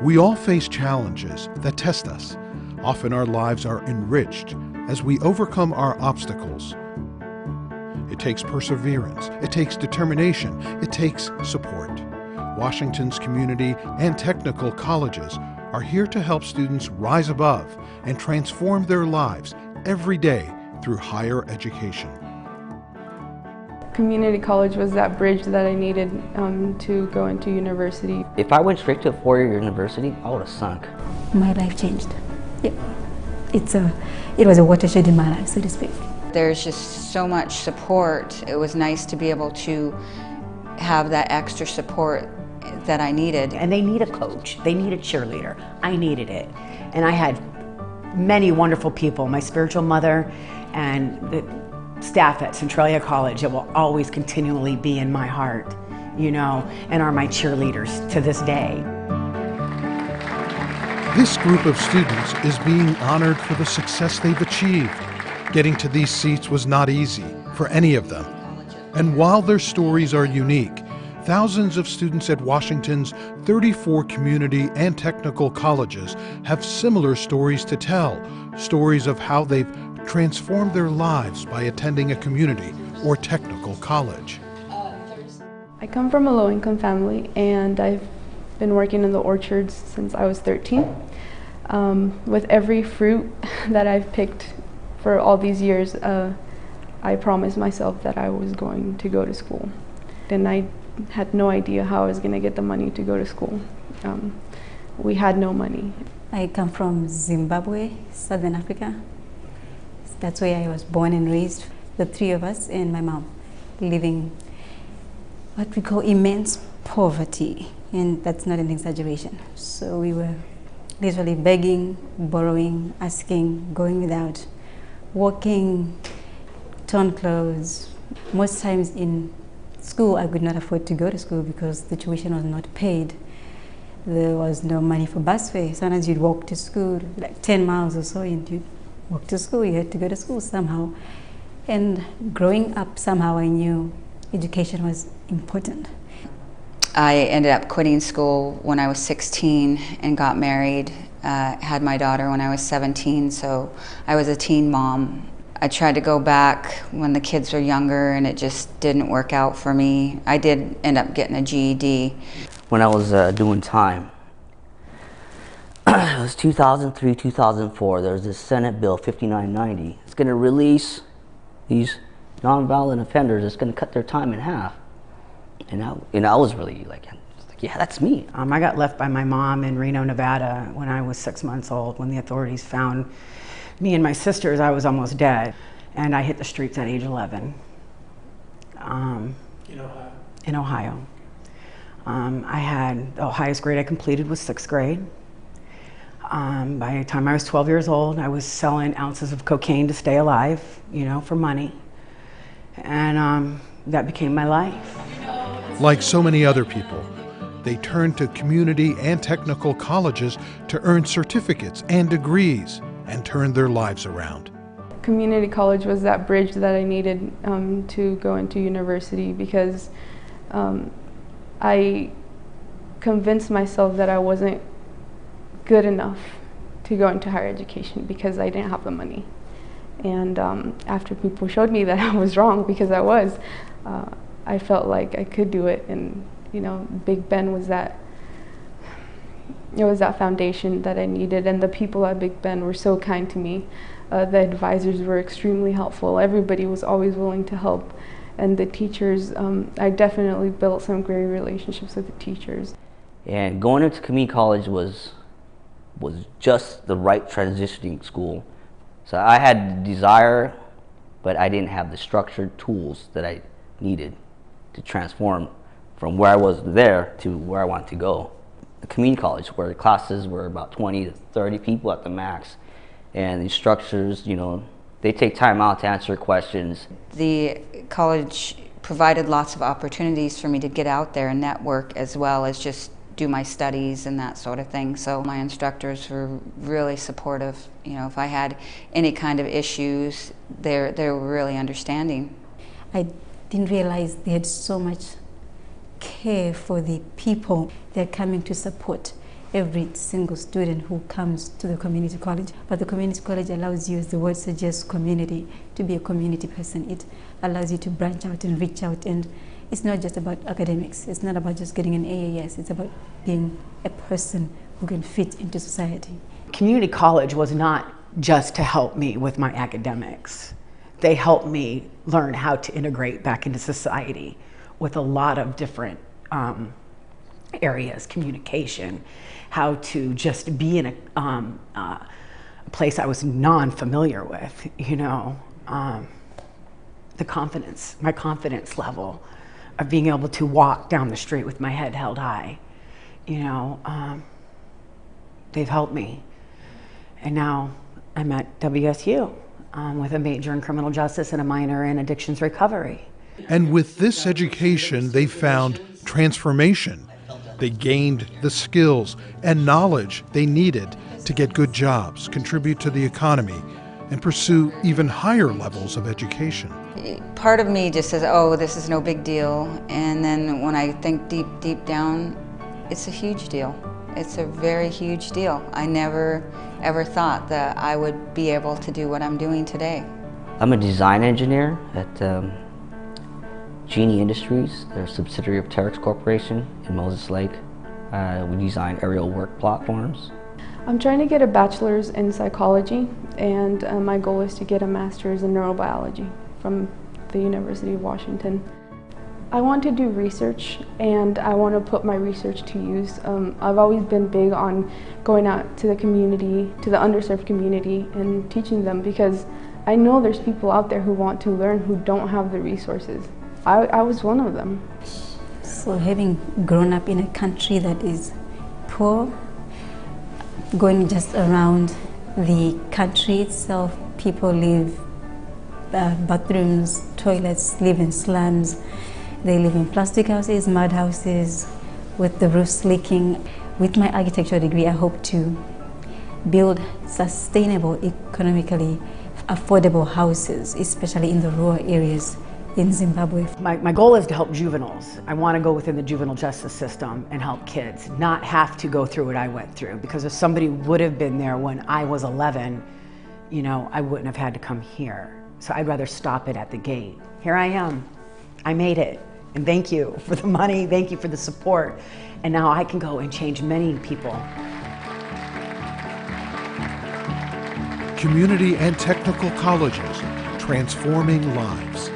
We all face challenges that test us. Often our lives are enriched as we overcome our obstacles. It takes perseverance, it takes determination, it takes support. Washington's community and technical colleges are here to help students rise above and transform their lives every day through higher education. Community college was that bridge that I needed to go into university. If I went straight to a four-year university, I would have sunk. My life changed. Yeah. It was a watershed in my life, so to speak. There's just so much support. It was nice to be able to have that extra support that I needed. And they need a coach, they need a cheerleader. I needed it. And I had many wonderful people, my spiritual mother and the staff at Centralia College that will always continually be in my heart, you know, and are my cheerleaders to this day. This group of students is being honored for the success they've achieved. Getting to these seats was not easy for any of them. And while their stories are unique, thousands of students at Washington's 34 community and technical colleges have similar stories to tell, stories of how they've transformed their lives by attending a community or technical college. I come from a low-income family, and I've been working in the orchards since I was 13. With every fruit that I've picked for all these years, I promised myself that I was going to go to school. And I had no idea how I was going to get the money to go to school. We had no money. I come from Zimbabwe, Southern Africa. That's where I was born and raised. The three of us and my mom living what we call immense poverty, and that's not an exaggeration. So we were literally begging, borrowing, asking, going without, walking, torn clothes. Most times in school, I could not afford to go to school because the tuition was not paid. There was no money for bus fare. Sometimes you'd walk to school, like 10 miles or so, and you'd walk to school. You had to go to school somehow. And growing up, somehow I knew education was important. I ended up quitting school when I was 16 and got married. Had my daughter when I was 17, so I was a teen mom. I tried to go back when the kids were younger, and it just didn't work out for me. I did end up getting a GED. When I was doing time, it was 2003, 2004, there was this Senate Bill 5990. It's going to release these nonviolent offenders. It's going to cut their time in half. And I was really like, yeah, that's me. I got left by my mom in Reno, Nevada when I was 6 months old. When the authorities found me and my sisters, I was almost dead. And I hit the streets at age 11. In Ohio. I had the highest grade I completed was 6th grade. By the time I was 12 years old, I was selling ounces of cocaine to stay alive, you know, for money. And that became my life. Like so many other people, they turned to community and technical colleges to earn certificates and degrees and turn their lives around. Community college was that bridge that I needed to go into university, because I convinced myself that I wasn't good enough to go into higher education because I didn't have the money. And after people showed me that I was wrong, because I was, I felt like I could do it. And you know, Big Ben was that, it was that foundation that I needed. And the people at Big Ben were so kind to me. The advisors were extremely helpful. Everybody was always willing to help. And the teachers, I definitely built some great relationships with the teachers. And going into community college was just the right transitioning school. So I had the desire, but I didn't have the structured tools that I needed to transform from where I was there to where I wanted to go. The community college, where the classes were about 20 to 30 people at the max, and the structures, you know, they take time out to answer questions. The college provided lots of opportunities for me to get out there and network, as well as just do my studies and that sort of thing. So my instructors were really supportive. You know, if I had any kind of issues, they were really understanding. I didn't realize they had so much care for the people they're coming to support every single student who comes to the community college. But the community college allows you, as the word suggests, community, to be a community person. It allows you to branch out and reach out, and it's not just about academics. It's not about just getting an AAS. It's about being a person who can fit into society. Community college was not just to help me with my academics. They helped me learn how to integrate back into society with a lot of different areas, communication, how to just be in a place I was non-familiar with, you know, the confidence, my confidence level of being able to walk down the street with my head held high, you know, they've helped me. And now I'm at WSU with a major in criminal justice and a minor in addictions recovery. And with this education, they found transformation. They gained the skills and knowledge they needed to get good jobs, contribute to the economy, and pursue even higher levels of education. Part of me just says, oh, this is no big deal. And then when I think deep down, it's a huge deal. It's a very huge deal. I never ever thought that I would be able to do what I'm doing today. I'm a design engineer at Genie Industries. They're a subsidiary of Terex Corporation in Moses Lake. We design aerial work platforms. I'm trying to get a bachelor's in psychology, and my goal is to get a master's in neurobiology from the University of Washington. I want to do research, and I want to put my research to use. I've always been big on going out to the community, to the underserved community, and teaching them, because I know there's people out there who want to learn who don't have the resources. I was one of them. So having grown up in a country that is poor, going just around the country itself, people live bathrooms, toilets, live in slums. They live in plastic houses, mud houses, with the roofs leaking. With my architecture degree, I hope to build sustainable, economically affordable houses, especially in the rural areas in Zimbabwe. My goal is to help juveniles. I want to go within the juvenile justice system and help kids not have to go through what I went through, because if somebody would have been there when I was 11, you know, I wouldn't have had to come here. So I'd rather stop it at the gate. Here I am. I made it. And thank you for the money, thank you for the support. And now I can go and change many people. Community and technical colleges, transforming lives.